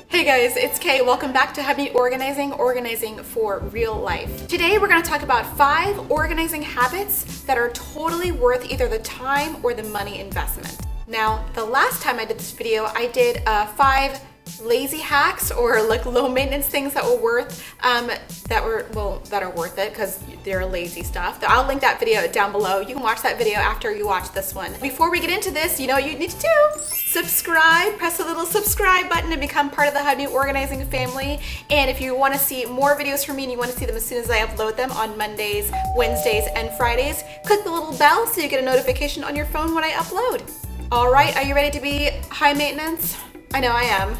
Hey guys, it's Kay. Welcome back to Happy Organizing, organizing for real life. Today we're going to talk about 5 organizing habits that are totally worth either the time or the money investment. Now, the last time I did this video, I did 5 lazy hacks or like low maintenance things that were worth that are worth it because they're lazy stuff. I'll link that video down below. You can watch that video after you watch this one. Before we get into this, you know what you need to do? Subscribe, press the little subscribe button to become part of the How New Organizing family. And if you want to see more videos from me and you want to see them as soon as I upload them on Mondays, Wednesdays, and Fridays, click the little bell so you get a notification on your phone when I upload. All right, are you ready to be high maintenance? I know I am.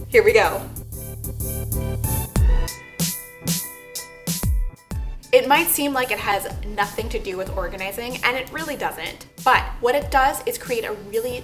Here we go. It might seem like it has nothing to do with organizing, and it really doesn't. But what it does is create a really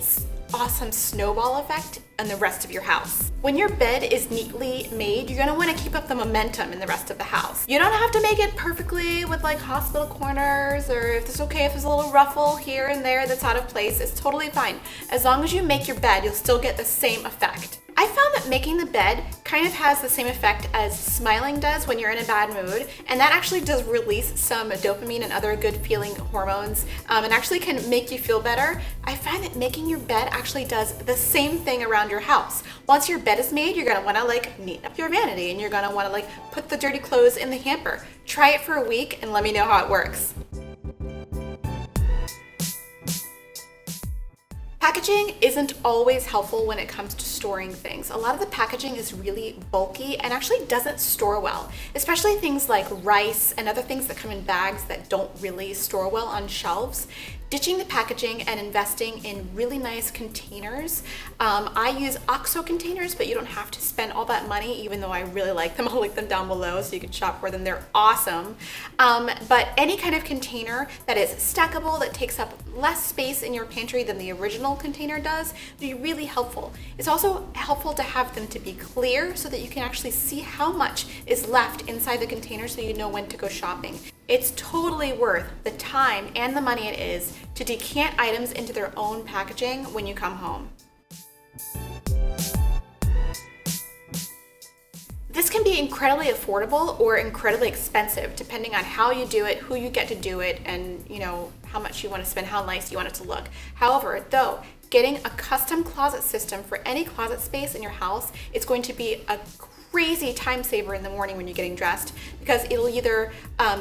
awesome snowball effect on the rest of your house. When your bed is neatly made, you're gonna wanna keep up the momentum in the rest of the house. You don't have to make it perfectly with like hospital corners, or if it's okay if there's a little ruffle here and there that's out of place, it's totally fine. As long as you make your bed, you'll still get the same effect. I found that making the bed kind of has the same effect as smiling does when you're in a bad mood, and that actually does release some dopamine and other good feeling hormones, and actually can make you feel better. I find that making your bed actually does the same thing around your house. Once your bed is made, you're gonna wanna like neaten up your vanity, and you're gonna wanna like put the dirty clothes in the hamper. Try it for a week and let me know how it works. Packaging isn't always helpful when it comes to storing things. A lot of the packaging is really bulky and actually doesn't store well, especially things like rice and other things that come in bags that don't really store well on shelves. Ditching the packaging and investing in really nice containers. I use OXO containers, but you don't have to spend all that money, even though I really like them. I'll link them down below so you can shop for them. They're awesome. But any kind of container that is stackable, that takes up less space in your pantry than the original container does, would be really helpful. It's also helpful to have them to be clear so that you can actually see how much is left inside the container so you know when to go shopping. It's totally worth the time and the money it is to decant items into their own packaging when you come home. This can be incredibly affordable or incredibly expensive depending on how you do it, who you get to do it, and how much you want to spend, how nice you want it to look. However, though, getting a custom closet system for any closet space in your house, it's going to be a crazy time saver in the morning when you're getting dressed, because it'll either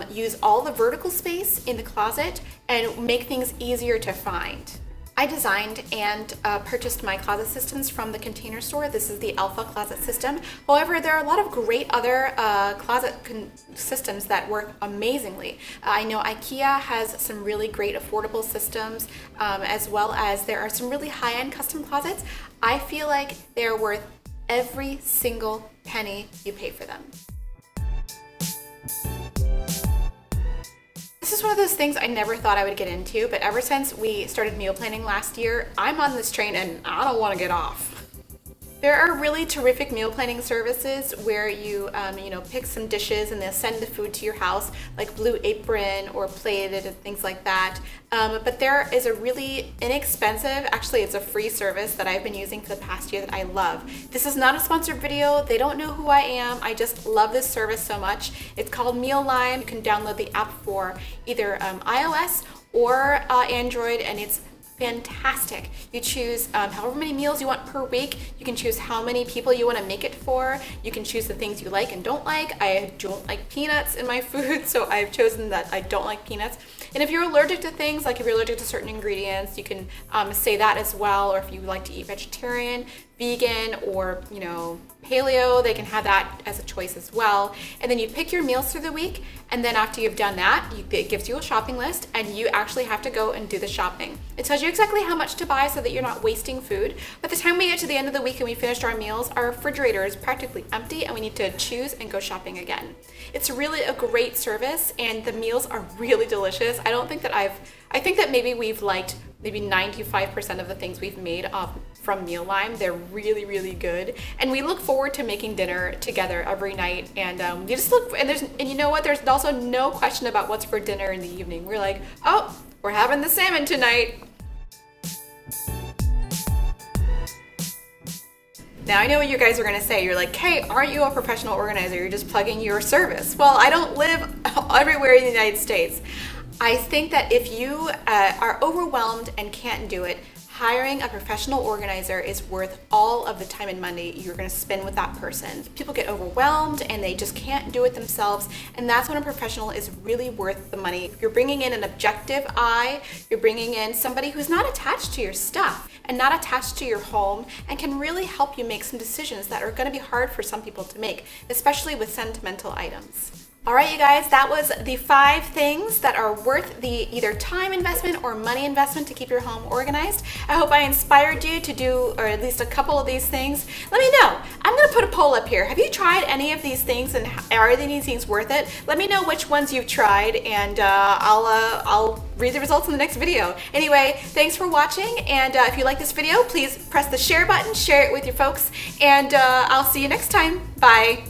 use all the vertical space in the closet and make things easier to find. I designed and purchased my closet systems from the Container Store. This is the Alpha closet system. However, there are a lot of great other closet systems that work amazingly. I know IKEA has some really great affordable systems, as well as there are some really high-end custom closets. I feel like they're worth every single penny you pay for them. This is one of those things I never thought I would get into, but ever since we started meal planning last year, I'm on this train and I don't want to get off. There are really terrific meal planning services where you pick some dishes and they'll send the food to your house, like Blue Apron or Plated and things like that. But there is a really inexpensive, actually it's a free service that I've been using for the past year that I love. This is not a sponsored video. They don't know who I am. I just love this service so much. It's called Mealime. You can download the app for either iOS or Android, and it's fantastic. You choose however many meals you want per week. You can choose how many people you want to make it for. You can choose the things you like and don't like. I don't like peanuts in my food, so I've chosen that I don't like peanuts. And if you're allergic to things, like if you're allergic to certain ingredients, you can say that as well. Or if you like to eat vegetarian, vegan, or paleo, they can have that as a choice as well. And then you pick your meals through the week, and then after you've done that, it gives you a shopping list, and you actually have to go and do the shopping. It tells you exactly how much to buy so that you're not wasting food. By the time we get to the end of the week and we finished our meals, our refrigerator is practically empty and we need to choose and go shopping again. It's really a great service, and the meals are really delicious. I think that maybe we've liked maybe 95% of the things we've made from Mealime. They're really, really good. And we look forward to making dinner together every night. And you just look, and you know what? There's also no question about what's for dinner in the evening. We're like, oh, we're having the salmon tonight. Now I know what you guys are gonna say. You're like, Kay, aren't you a professional organizer? You're just plugging your service. Well, I don't live everywhere in the United States. I think that if you are overwhelmed and can't do it, hiring a professional organizer is worth all of the time and money you're going to spend with that person. People get overwhelmed and they just can't do it themselves, and that's when a professional is really worth the money. You're bringing in an objective eye, you're bringing in somebody who's not attached to your stuff and not attached to your home and can really help you make some decisions that are going to be hard for some people to make, especially with sentimental items. All right, you guys, that was the 5 things that are worth the either time investment or money investment to keep your home organized. I hope I inspired you to do, or at least a couple of these things. Let me know. I'm gonna put a poll up here. Have you tried any of these things, and are these things worth it? Let me know which ones you've tried, and I'll read the results in the next video. Anyway, thanks for watching, and if you like this video, please press the share button, share it with your folks, and I'll see you next time. Bye.